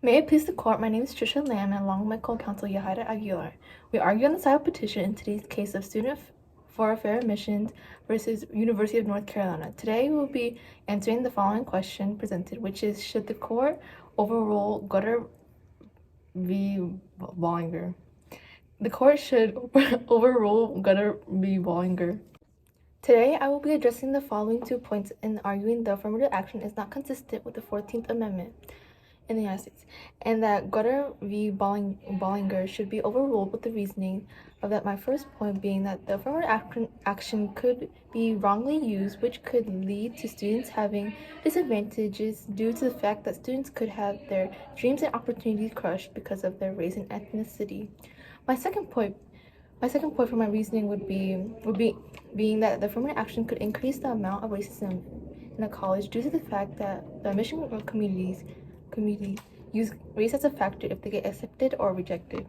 May it please the court, my name is Trisha Lamb and along with my co-counsel Yahaira Aguilar. We argue on the side of petition in today's case of student for fair admissions versus University of North Carolina. Today we will be answering the following question presented, which is, should the court overrule Gutter v. Bollinger? The court should overrule Gutter v. Bollinger. Today, I will be addressing the following 2 points in arguing the affirmative action is not consistent with the 14th Amendment in the United States, and that Gutter v. Bollinger should be overruled with the reasoning of that my first point being that the affirmative action could be wrongly used, which could lead to students having disadvantages due to the fact that students could have their dreams and opportunities crushed because of their race and ethnicity. My second point for my reasoning would be being that the affirmative action could increase the amount of racism in a college due to the fact that the admission community use race as a factor if they get accepted or rejected.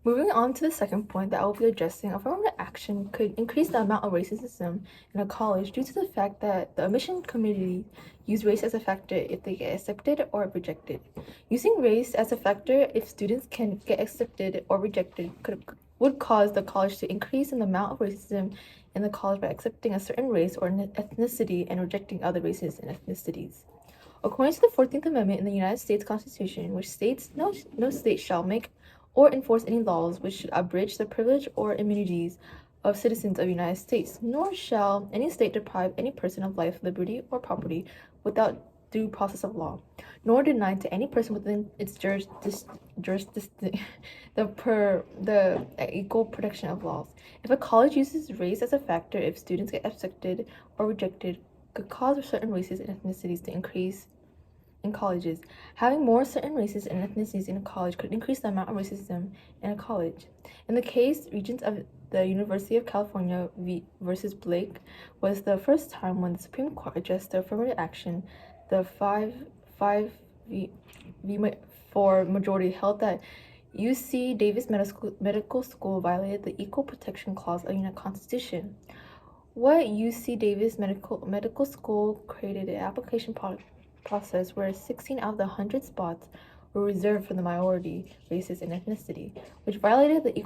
Moving on to the second point that I will be addressing, affirmative action could increase the amount of racism in a college due to the fact that the admission community use race as a factor if they get accepted or rejected. Using race as a factor if students can get accepted or rejected would cause the college to increase in the amount of racism in the college by accepting a certain race or ethnicity and rejecting other races and ethnicities. According to the 14th Amendment in the United States Constitution, which states no state shall make or enforce any laws which should abridge the privilege or immunities of citizens of the United States, nor shall any state deprive any person of life, liberty, or property without due process of law, nor deny to any person within its jurisdiction the equal protection of laws. If a college uses race as a factor if students get accepted or rejected, could cause certain races and ethnicities to increase in colleges. Having more certain races and ethnicities in a college could increase the amount of racism in a college. In the case, Regents of the University of California versus Blake was the first time when the Supreme Court addressed the affirmative action. The 5-4 majority held that UC Davis Medical School violated the Equal Protection Clause of the Constitution. What UC Davis Medical School created an application process where 16 out of the 100 spots were reserved for the minority races and ethnicity, which violated the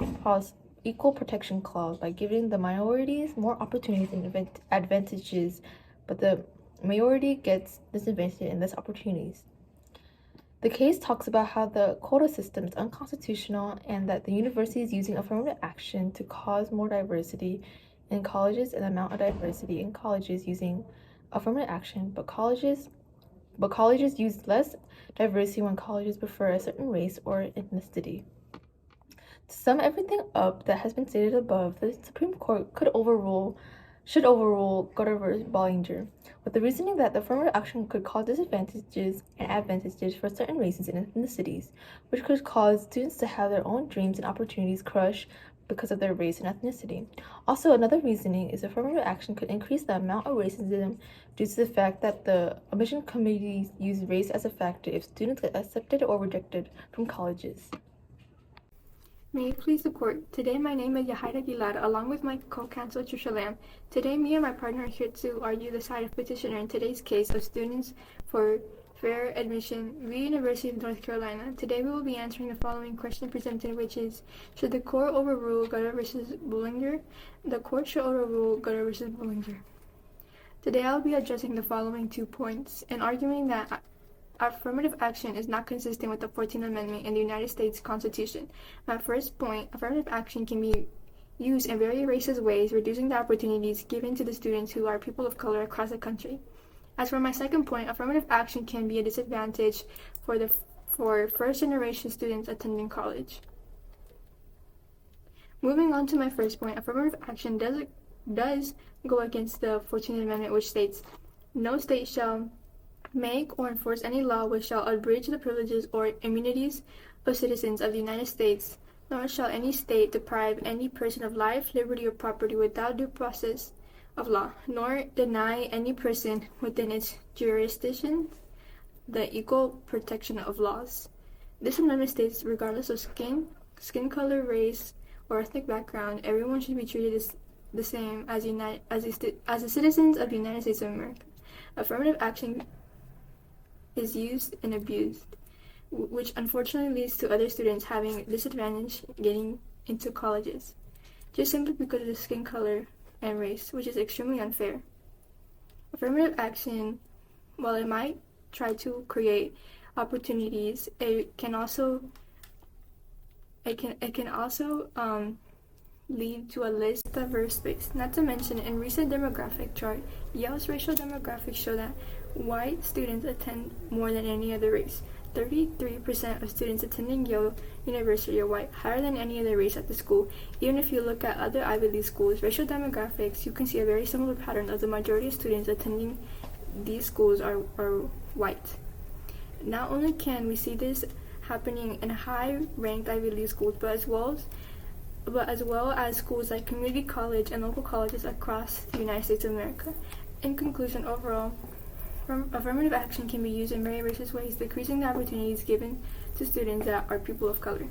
Equal Protection Clause by giving the minorities more opportunities and advantages, but the majority gets disadvantaged in less opportunities. The case talks about how the quota system is unconstitutional and that the university is using affirmative action to cause more diversity in colleges and the amount of diversity in colleges using affirmative action, but colleges use less diversity when colleges prefer a certain race or ethnicity. To sum everything up that has been stated above, the Supreme Court should overrule Gutter v. Bollinger, with the reasoning that the affirmative action could cause disadvantages and advantages for certain races and ethnicities, which could cause students to have their own dreams and opportunities crushed because of their race and ethnicity. Also, another reasoning is affirmative action could increase the amount of racism due to the fact that the admission committees use race as a factor if students get accepted or rejected from colleges. May it please the court. Today my name is Yahaira Aguilar along with my co-counsel Trisha Lamb. Today me and my partner are here to argue the side of petitioner in today's case of students for fair admission v. University of North Carolina. Today we will be answering the following question presented, which is, should the court overrule Gutter v. Bollinger? The court should overrule Gutter v. Bollinger. Today I will be addressing the following 2 points and arguing that affirmative action is not consistent with the 14th Amendment in the United States Constitution. My first point, affirmative action can be used in very racist ways, reducing the opportunities given to the students who are people of color across the country. As for my second point, affirmative action can be a disadvantage for first-generation students attending college. Moving on to my first point, affirmative action does go against the 14th Amendment, which states, no state shall make or enforce any law which shall abridge the privileges or immunities of citizens of the United States, nor shall any state deprive any person of life, liberty, or property without due process of law, nor deny any person within its jurisdiction the equal protection of laws. This amendment states, regardless of skin color, race, or ethnic background, everyone should be treated the same as the citizens of the United States of America. Affirmative action is used and abused. which unfortunately leads to other students having a disadvantage getting into colleges, just simply because of the skin color and race, which is extremely unfair. Affirmative action, while it might try to create opportunities, it can also lead to a less diverse space. Not to mention, in recent demographic chart, Yale's racial demographics show that white students attend more than any other race. 33% of students attending Yale University are white, higher than any other race at the school. Even if you look at other Ivy League schools, racial demographics, you can see a very similar pattern of the majority of students attending these schools are white. Not only can we see this happening in high-ranked Ivy League schools, but as well as schools like community college and local colleges across the United States of America. In conclusion, overall, affirmative action can be used in very racist ways, decreasing the opportunities given to students that are people of color.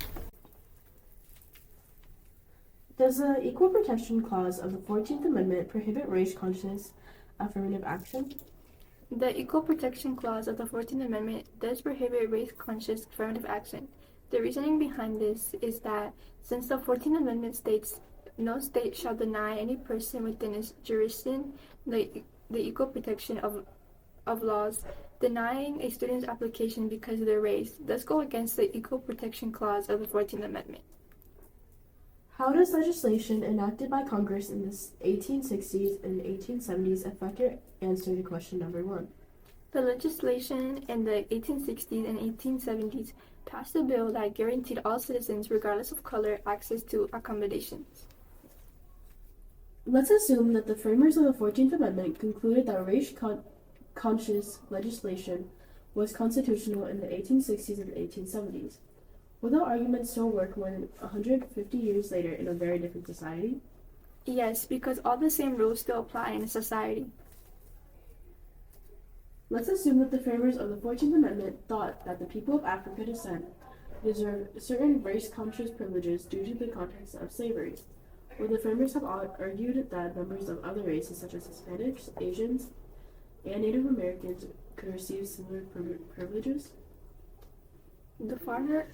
Does the Equal Protection Clause of the 14th Amendment prohibit race-conscious affirmative action? The Equal Protection Clause of the 14th Amendment does prohibit race-conscious affirmative action. The reasoning behind this is that since the 14th Amendment states no state shall deny any person within its jurisdiction the equal protection of laws, denying a student's application because of their race does go against the Equal Protection Clause of the 14th Amendment. How does legislation enacted by Congress in the 1860s and 1870s affect your answer to question number 1? The legislation in the 1860s and 1870s passed a bill that guaranteed all citizens, regardless of color, access to accommodations. Let's assume that the framers of the 14th Amendment concluded that race-conscious legislation was constitutional in the 1860s and 1870s. Will that argument still work more than 150 years later in a very different society? Yes, because all the same rules still apply in a society. Let's assume that the framers of the 14th Amendment thought that the people of African descent deserved certain race-conscious privileges due to the context of slavery. Would the framers have argued that members of other races such as Hispanics, Asians, and Native Americans could receive similar privileges? The farmer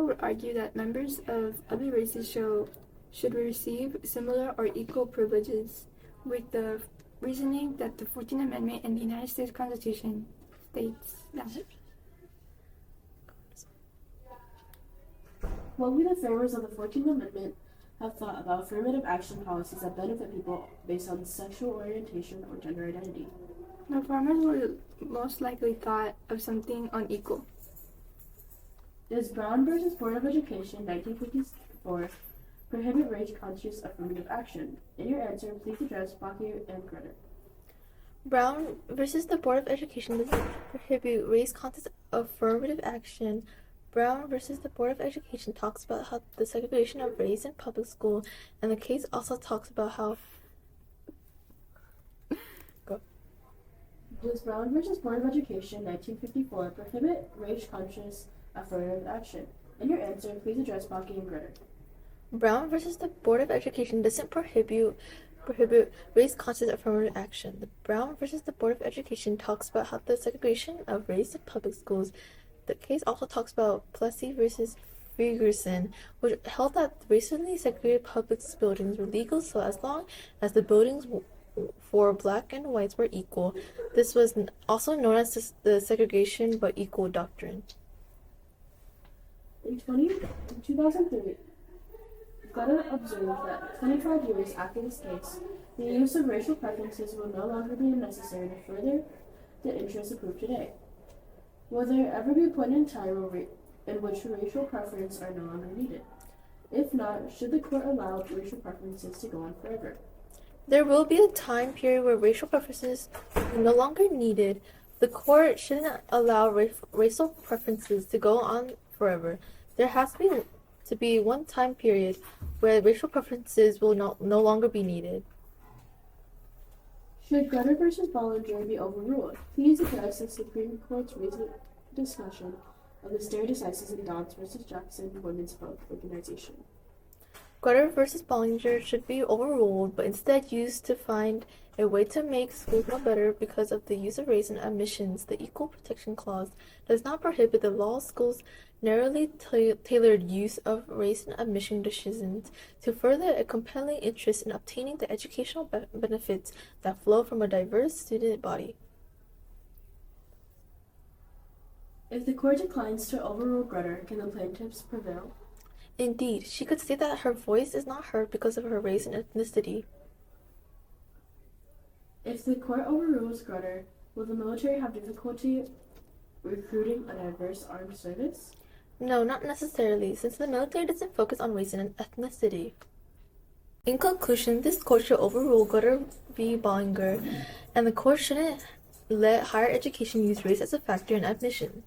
would argue that members of other races should receive similar or equal privileges, with the reasoning that the 14th Amendment in the United States Constitution states that. What would the framers of the 14th Amendment have thought about affirmative action policies that benefit people based on sexual orientation or gender identity? The farmers would most likely thought of something unequal. Does Brown versus Board of Education 1954 prohibit race-conscious affirmative action? In your answer, please address Baki and Greta. Brown versus the Board of Education doesn't prohibit race-conscious affirmative action. Brown versus the Board of Education talks about how the segregation of race in public school, and the case also talks about how. Does Brown versus Board of Education 1954 prohibit race-conscious affirmative action? In your answer, please address Baki and Greta. Brown versus the Board of Education doesn't prohibit race-conscious affirmative action. The Brown versus the Board of Education talks about how the segregation of race in public schools. The case also talks about Plessy versus Ferguson, which held that racially segregated public buildings were legal so as long as the buildings for black and whites were equal. This was also known as the segregation but equal doctrine. In 2003, Gutta observed that 25 years after this case, the use of racial preferences will no longer be necessary to further the interests approved today. Will there ever be a point in time in which racial preferences are no longer needed? If not, should the court allow racial preferences to go on forever? There will be a time period where racial preferences are no longer needed. The court shouldn't allow racial preferences to go on forever. There has to be one time period where racial preferences will no longer be needed. Should Gunner versus Bollinger be overruled? Please address the Supreme Court's recent discussion of the stare decisis in Dodds versus Jackson Women's Health Organization. Grutter versus Bollinger should be overruled, but instead used to find a way to make schools no better because of the use of race in admissions. The Equal Protection Clause does not prohibit the law school's narrowly tailored use of race in admission decisions to further a compelling interest in obtaining the educational benefits that flow from a diverse student body. If the court declines to overrule Grutter, can the plaintiffs prevail? Indeed, she could say that her voice is not heard because of her race and ethnicity. If the court overrules Grutter, will the military have difficulty recruiting a diverse armed service? No, not necessarily, since the military doesn't focus on race and ethnicity. In conclusion, this court should overrule Grutter v. Bollinger, and the court shouldn't let higher education use race as a factor in admissions.